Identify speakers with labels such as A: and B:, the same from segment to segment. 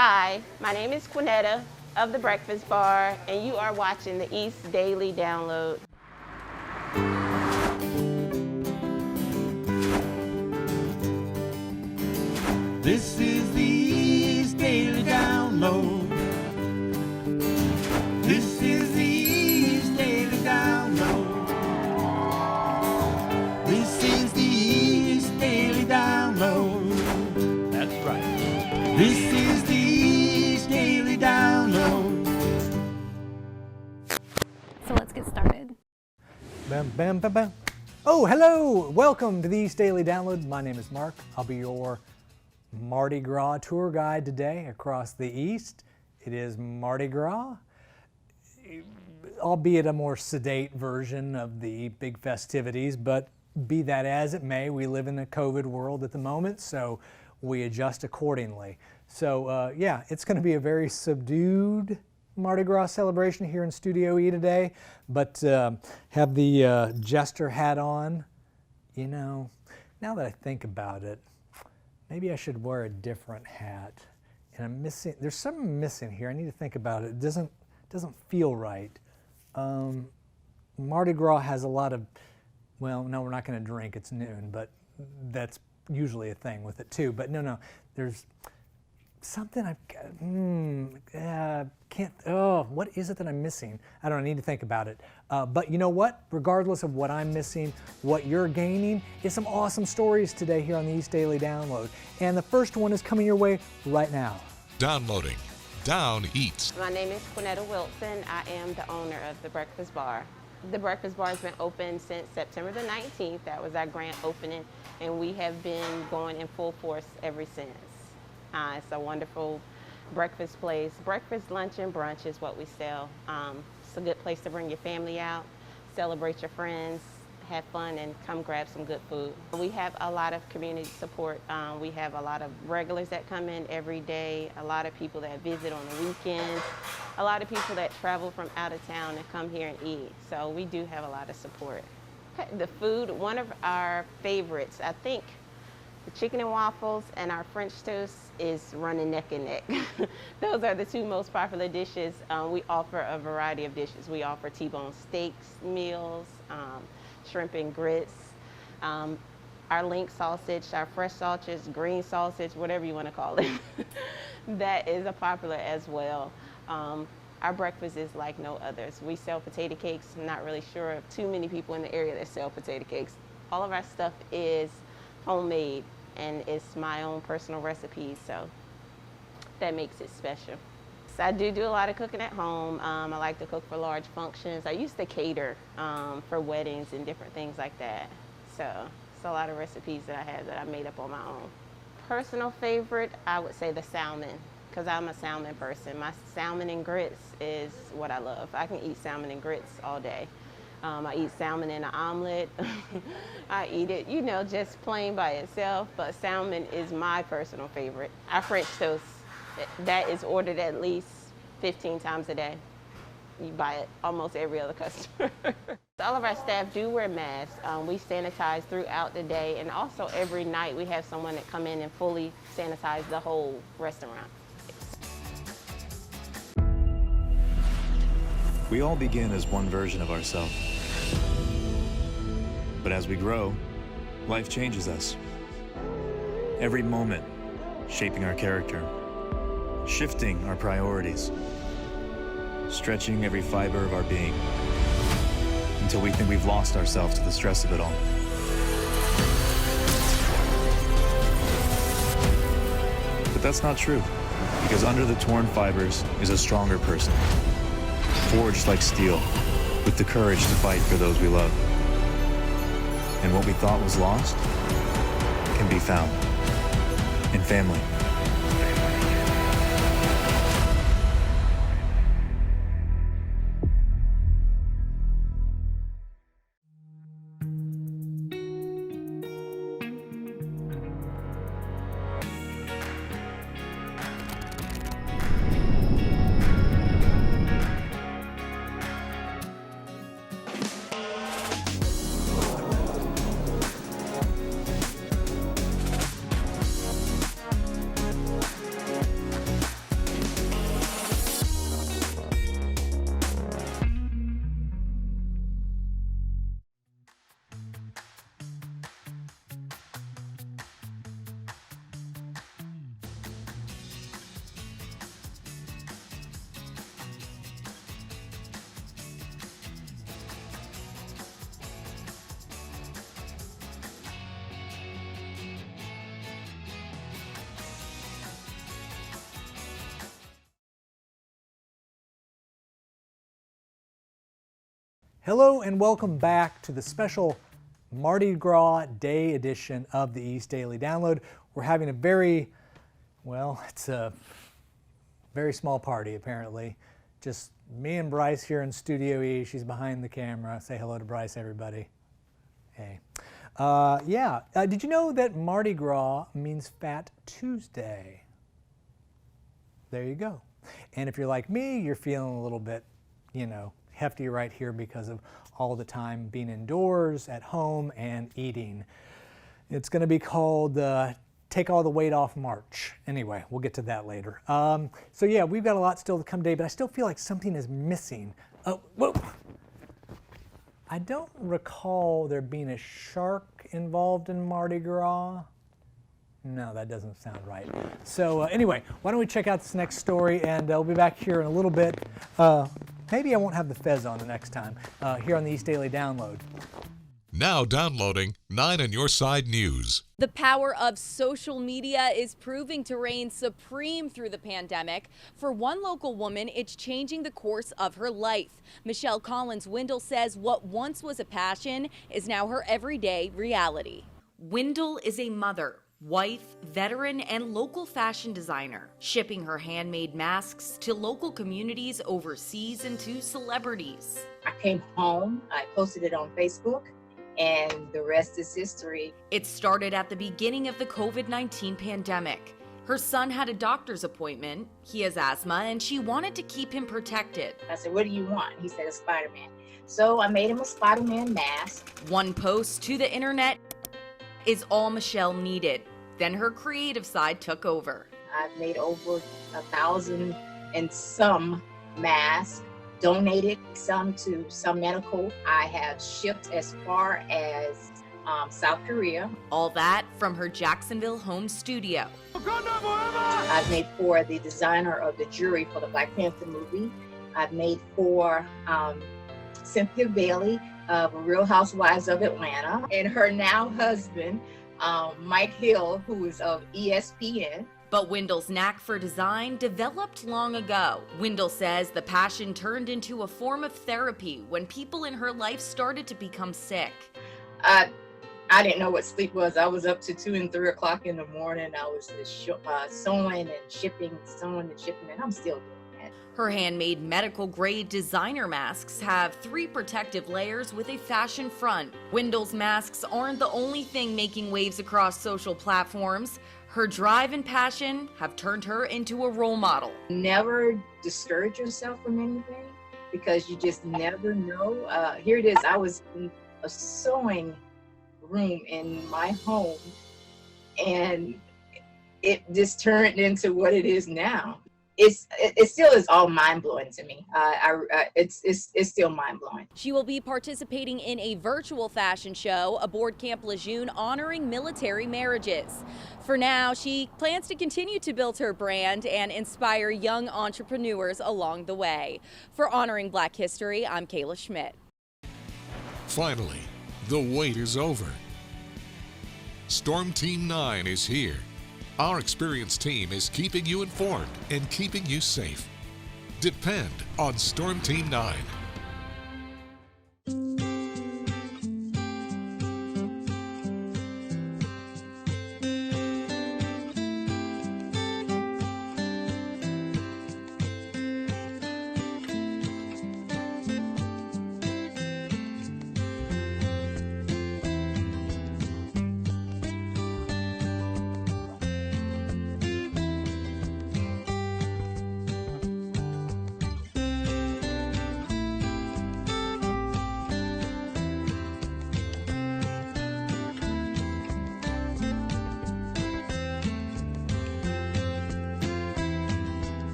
A: Hi, my name is Quinetta of The Breakfast Bar, and you are watching the East Daily Download.
B: This is the East Daily Download. This is the East Daily Download. This is the East Daily Download. That's right. This is the East Daily Download.
C: So let's get started.
D: Bam, bam, bam, bam. Oh, hello! Welcome to the East Daily Download. My name is Mark. I'll be your Mardi Gras tour guide today across the East. It is Mardi Gras, albeit a more sedate version of the big festivities, but be that as it may, we live in a COVID world at the moment, so we adjust accordingly. So yeah, it's going to be a very subdued Mardi Gras celebration here in Studio E today, but have the jester hat on. You know, now that I think about it, maybe I should wear a different hat. And I'm missing, there's something missing here. I need to think about it. It doesn't feel right. Mardi Gras has a lot of, well, no, we're not going to drink, it's noon, but that's usually a thing with it too. But no, there's something what is it that I'm missing? I don't know, I need to think about it. But you know what? Regardless of what I'm missing, what you're gaining is some awesome stories today here on the East Daily Download. And the first one is coming your way right now.
E: Downloading Down Eats.
A: My name is Quinetta Wilson. I am the owner of The Breakfast Bar. The Breakfast Bar has been open since September the 19th. That was our grand opening, and we have been going in full force ever since. It's a wonderful breakfast place. Breakfast, lunch, and brunch is what we sell. It's a good place to bring your family out, celebrate your friends, have fun, and come grab some good food. We have a lot of community support. We have a lot of regulars that come in every day, a lot of people that visit on the weekends, a lot of people that travel from out of town and come here and eat. So we do have a lot of support. The food, one of our favorites, I think, the chicken and waffles and our French toast is running neck and neck. Those are the two most popular dishes. We offer a variety of dishes. We offer T-bone steaks, meals, shrimp and grits, our link sausage, our fresh sausage, green sausage, whatever you want to call it. That is a popular as well. Our breakfast is like no others. We sell potato cakes. I'm not really sure of too many people in the area that sell potato cakes. All of our stuff is homemade, and it's my own personal recipe, so that makes it special. So I do a lot of cooking at home. I like to cook for large functions. I used to cater for weddings and different things like that. So it's a lot of recipes that I have that I made up on my own. Personal favorite, I would say the salmon, because I'm a salmon person. My salmon and grits is what I love. I can eat salmon and grits all day. I eat salmon in an omelet. I eat it, you know, just plain by itself, but salmon is my personal favorite. Our French toast, that is ordered at least 15 times a day. You buy it almost every other customer. All of our staff do wear masks. We sanitize throughout the day, and also every night we have someone that come in and fully sanitize the whole restaurant.
F: We all begin as one version of ourselves. But as we grow, life changes us. Every moment shaping our character, shifting our priorities, stretching every fiber of our being, until we think we've lost ourselves to the stress of it all. But that's not true, because under the torn fibers is a stronger person, forged like steel, with the courage to fight for those we love. And what we thought was lost can be found in family.
D: Hello and welcome back to the special Mardi Gras Day edition of the East Daily Download. We're having a very small party apparently. Just me and Bryce here in Studio E. She's behind the camera. Say hello to Bryce, everybody. Hey. Did you know that Mardi Gras means Fat Tuesday? There you go. And if you're like me, you're feeling a little bit, hefty right here because of all the time being indoors, at home, and eating. It's going to be called Take All the Weight Off March. Anyway, we'll get to that later. We've got a lot still to come today, but I still feel like something is missing. Oh, whoa! I don't recall there being a shark involved in Mardi Gras. No, that doesn't sound right. So anyway, why don't we check out this next story, and we'll be back here in a little bit. Maybe I won't have the fez on the next time, here on the East Daily Download.
E: Now downloading 9 on Your Side News.
G: The power of social media is proving to reign supreme through the pandemic. For one local woman, it's changing the course of her life. Michelle Collins-Windle says what once was a passion is now her everyday reality. Windle is a mother, wife, veteran, and local fashion designer, shipping her handmade masks to local communities overseas and to celebrities.
H: I came home, I posted it on Facebook, and the rest is history.
G: It started at the beginning of the COVID-19 pandemic. Her son had a doctor's appointment. He has asthma, and she wanted to keep him protected.
H: I said, what do you want? He said, a Spider-Man. So I made him a Spider-Man mask.
G: One post to the internet is all Michelle needed. Then her creative side took over.
H: I've made over 1,000 and some masks, donated some to some medical. I have shipped as far as South Korea.
G: All that from her Jacksonville home studio.
H: I've made for the designer of the jury for the Black Panther movie. I've made for Cynthia Bailey of Real Housewives of Atlanta, and her now husband, Mike Hill, who is of ESPN.
G: But Windle's knack for design developed long ago. Windle says the passion turned into a form of therapy when people in her life started to become sick.
H: I didn't know what sleep was. I was up to 2 and 3 o'clock in the morning. I was sewing and shipping, and I'm still doing that.
G: Her handmade medical-grade designer masks have 3 protective layers with a fashion front. Windle's masks aren't the only thing making waves across social platforms. Her drive and passion have turned her into a role model.
H: Never discourage yourself from anything because you just never know. Here it is. I was in a sewing room in my home, and it just turned into what it is now. It still is all mind-blowing to me. It's still mind-blowing.
G: She will be participating in a virtual fashion show aboard Camp Lejeune honoring military marriages. For now, she plans to continue to build her brand and inspire young entrepreneurs along the way. For Honoring Black History, I'm Kayla Schmidt.
E: Finally, the wait is over. Storm Team 9 is here. Our experienced team is keeping you informed and keeping you safe. Depend on Storm Team 9.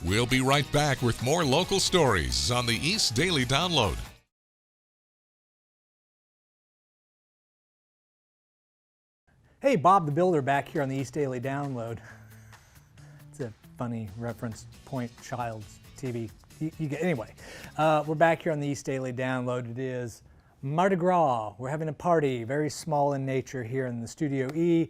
E: We'll be right back with more local stories on the East Daily Download.
D: Hey, Bob the Builder back here on the East Daily Download. It's a funny reference point, child's TV. You get, anyway, we're back here on the East Daily Download. It is Mardi Gras. We're having a party, very small in nature here in the Studio E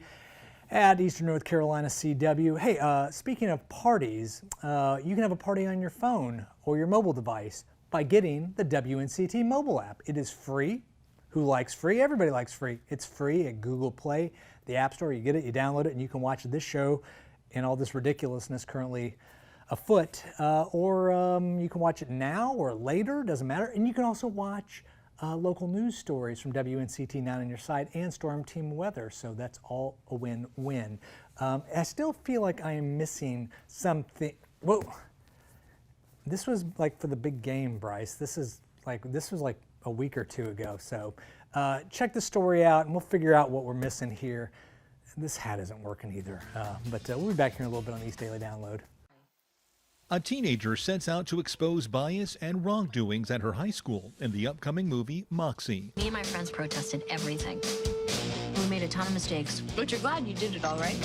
D: at Eastern North Carolina CW. Hey, speaking of parties, you can have a party on your phone or your mobile device by getting the WNCT mobile app. It is free. Who likes free? Everybody likes free. It's free at Google Play, the App Store. You get it, you download it, and you can watch this show and all this ridiculousness currently afoot. Or you can watch it now or later, doesn't matter. And you can also watch local news stories from WNCT 9 on your site and Storm Team Weather, so that's all a win-win. I still feel like I am missing something. Whoa, this was like for the big game, Bryce. This was like a week or two ago, so check the story out and we'll figure out what we're missing here. This hat isn't working either, but we'll be back here in a little bit on the East Daily Download.
I: A teenager sets out to expose bias and wrongdoings at her high school in the upcoming movie Moxie.
J: Me and my friends protested everything. We made a ton of mistakes, but you're glad you did it all right.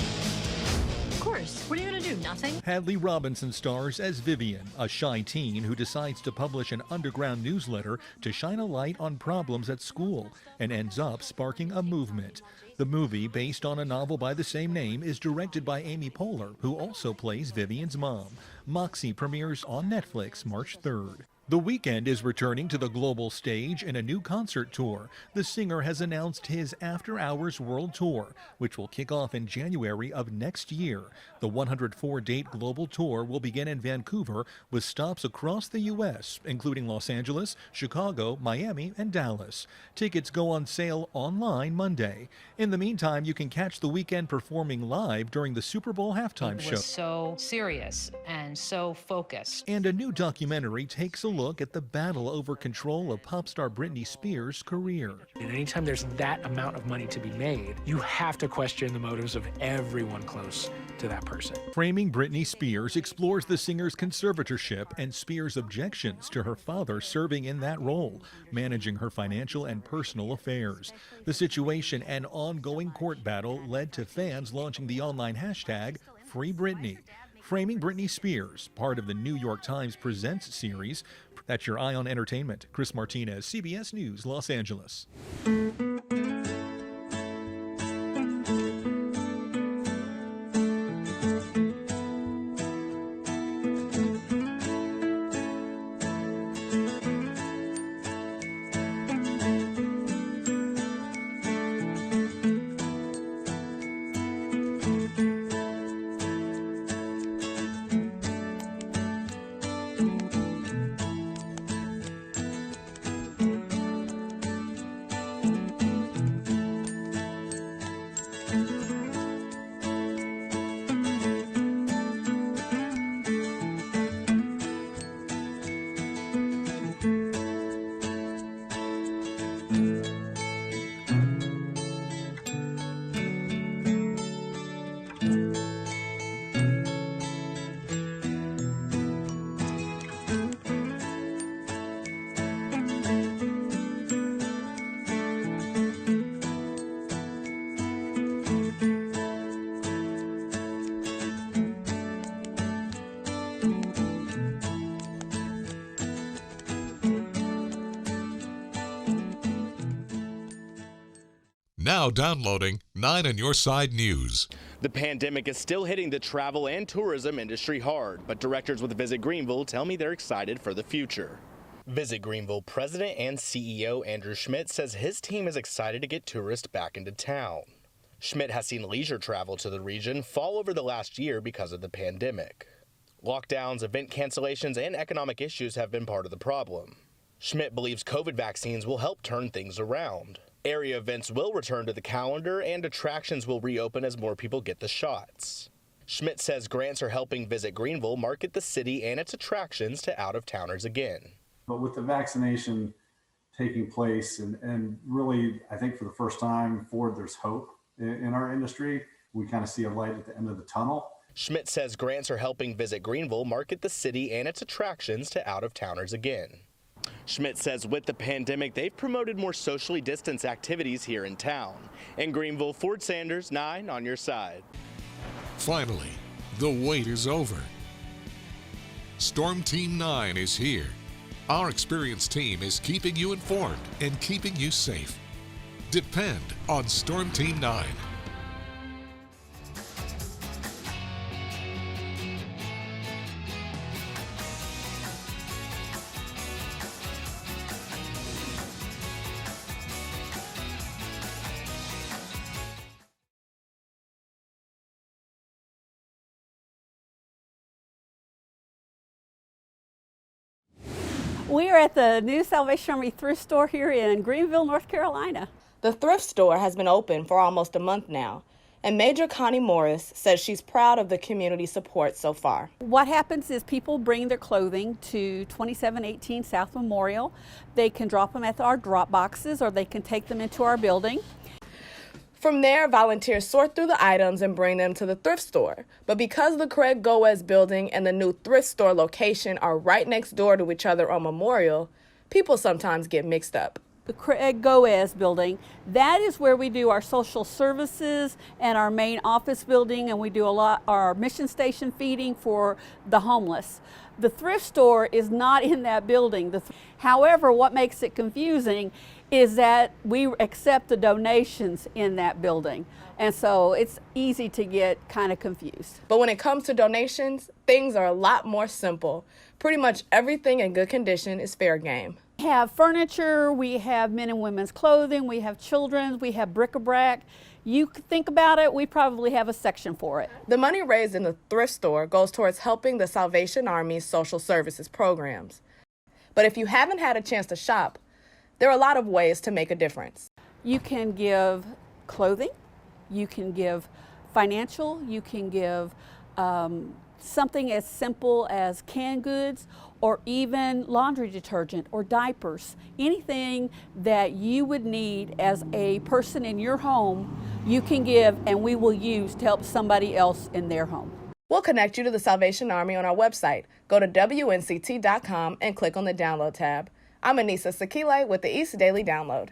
J: Of course. What are you gonna do, nothing?
I: Hadley Robinson stars as Vivian, a shy teen who decides to publish an underground newsletter to shine a light on problems at school and ends up sparking a movement. The movie, based on a novel by the same name, is directed by Amy Poehler, who also plays Vivian's mom. Moxie premieres on Netflix March 3rd. The Weeknd is returning to the global stage in a new concert tour. The singer has announced his After Hours World Tour, which will kick off in January of next year. The 104-date global tour will begin in Vancouver with stops across the U.S., including Los Angeles, Chicago, Miami, and Dallas. Tickets go on sale online Monday. In the meantime, you can catch The Weeknd performing live during the Super Bowl halftime show.
K: It was so serious and so focused.
I: And a new documentary takes a look at the battle over control of pop star Britney Spears' career.
L: And anytime there's that amount of money to be made, you have to question the motives of everyone close to that person.
I: Framing Britney Spears explores the singer's conservatorship and Spears' objections to her father serving in that role, managing her financial and personal affairs. The situation and ongoing court battle led to fans launching the online hashtag #FreeBritney. Framing Britney Spears, part of the New York Times Presents series. That's your Eye on Entertainment. Chris Martinez, CBS News, Los Angeles.
E: Now downloading 9 on Your Side News.
M: The pandemic is still hitting the travel and tourism industry hard, but directors with Visit Greenville tell me they're excited for the future. Visit Greenville President and CEO Andrew Schmidt says his team is excited to get tourists back into town. Schmidt has seen leisure travel to the region fall over the last year because of the pandemic. Lockdowns, event cancellations, and economic issues have been part of the problem. Schmidt believes COVID vaccines will help turn things around. Area events will return to the calendar and attractions will reopen as more people get the shots. Schmidt says grants are helping Visit Greenville market the city and its attractions to out-of-towners again.
N: But with the vaccination taking place and really, I think for the first time forward, there's hope in our industry. We kind of see a light at the end of the tunnel.
M: Schmidt says grants are helping Visit Greenville market the city and its attractions to out-of-towners again. Schmidt says with the pandemic, they've promoted more socially distanced activities here in town. In Greenville, Ford Sanders, 9 on your side.
E: Finally, the wait is over. Storm Team 9 is here. Our experienced team is keeping you informed and keeping you safe. Depend on Storm Team 9.
O: We are at the new Salvation Army thrift store here in Greenville, North Carolina.
P: The thrift store has been open for almost a month now, and Major Connie Morris says she's proud of the community support so far.
O: What happens is people bring their clothing to 2718 South Memorial. They can drop them at our drop boxes or they can take them into our building.
P: From there, volunteers sort through the items and bring them to the thrift store. But because the Craig Goes building and the new thrift store location are right next door to each other on Memorial, people sometimes get mixed up.
O: The Craig Goes building, that is where we do our social services and our main office building, and we do a lot our mission station feeding for the homeless. The thrift store is not in that building. However, what makes it confusing is that we accept the donations in that building. And so it's easy to get kind of confused.
P: But when it comes to donations, things are a lot more simple. Pretty much everything in good condition is fair game.
O: We have furniture, we have men and women's clothing, we have children's, we have bric-a-brac. You think about it, we probably have a section for it.
P: The money raised in the thrift store goes towards helping the Salvation Army's social services programs. But if you haven't had a chance to shop, there are a lot of ways to make a difference.
O: You can give clothing, you can give financial, you can give something as simple as canned goods or even laundry detergent or diapers. Anything that you would need as a person in your home, you can give and we will use to help somebody else in their home.
P: We'll connect you to the Salvation Army on our website. Go to WNCT.com and click on the download tab. I'm Anissa Sakile with the East Daily Download.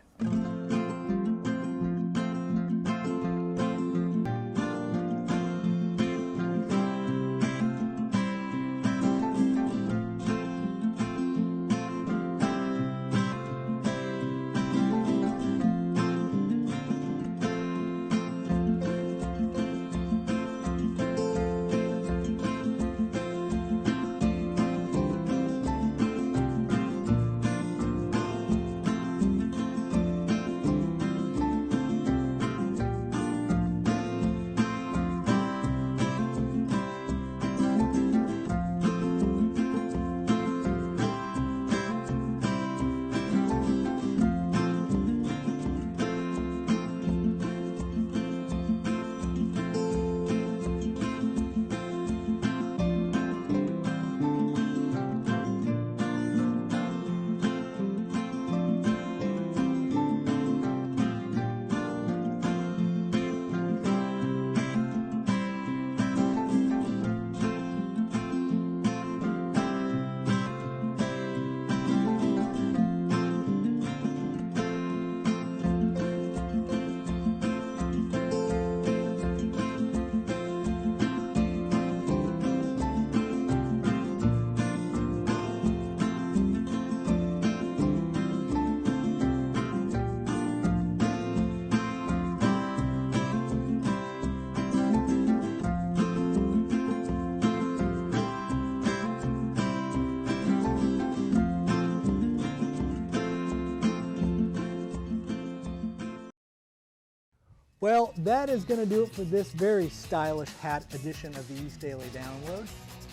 D: Well, that is going to do it for this very stylish hat edition of the East Daily Download,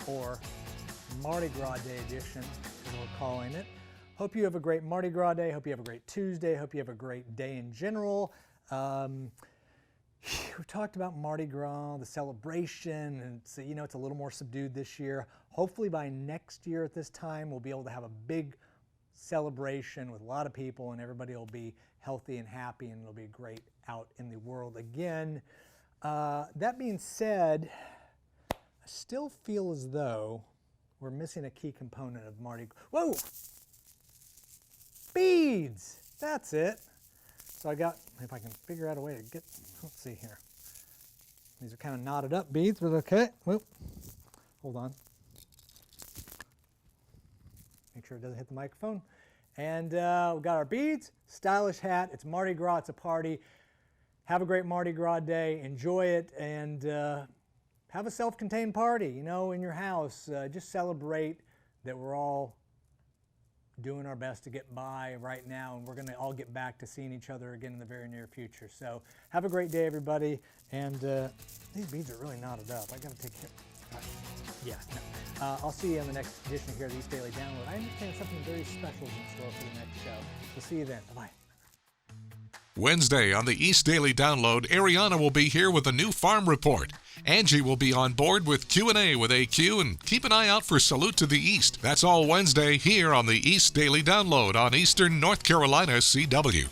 D: or Mardi Gras Day edition, as we're calling it. Hope you have a great Mardi Gras Day. Hope you have a great Tuesday. Hope you have a great day in general. we've talked about Mardi Gras, the celebration, and it's, you know, it's a little more subdued this year. Hopefully by next year at this time, we'll be able to have a big celebration with a lot of people, and everybody will be healthy and happy, and it'll be great out in the world again. That being said, I still feel as though we're missing a key component of Mardi Gras. Whoa! Beads! That's it. So I got, if I can figure out a way to get, let's see here. These are kind of knotted up beads, but okay. Whoop. Hold on. Make sure it doesn't hit the microphone. And we got our beads, stylish hat. It's Mardi Gras, it's a party. Have a great Mardi Gras day, enjoy it, and have a self-contained party, you know, in your house. Just celebrate that we're all doing our best to get by right now, and we're going to all get back to seeing each other again in the very near future. So have a great day, everybody. And these beads are really knotted up. I got to take care. Yeah, no. I'll see you on the next edition here of the East Daily Download. I understand something very special is in store for the next show. We'll see you then. Bye-bye.
E: Wednesday on the East Daily Download, Ariana will be here with a new farm report. Angie will be on board with Q&A with AQ, and keep an eye out for Salute to the East. That's all Wednesday here on the East Daily Download on Eastern North Carolina CW.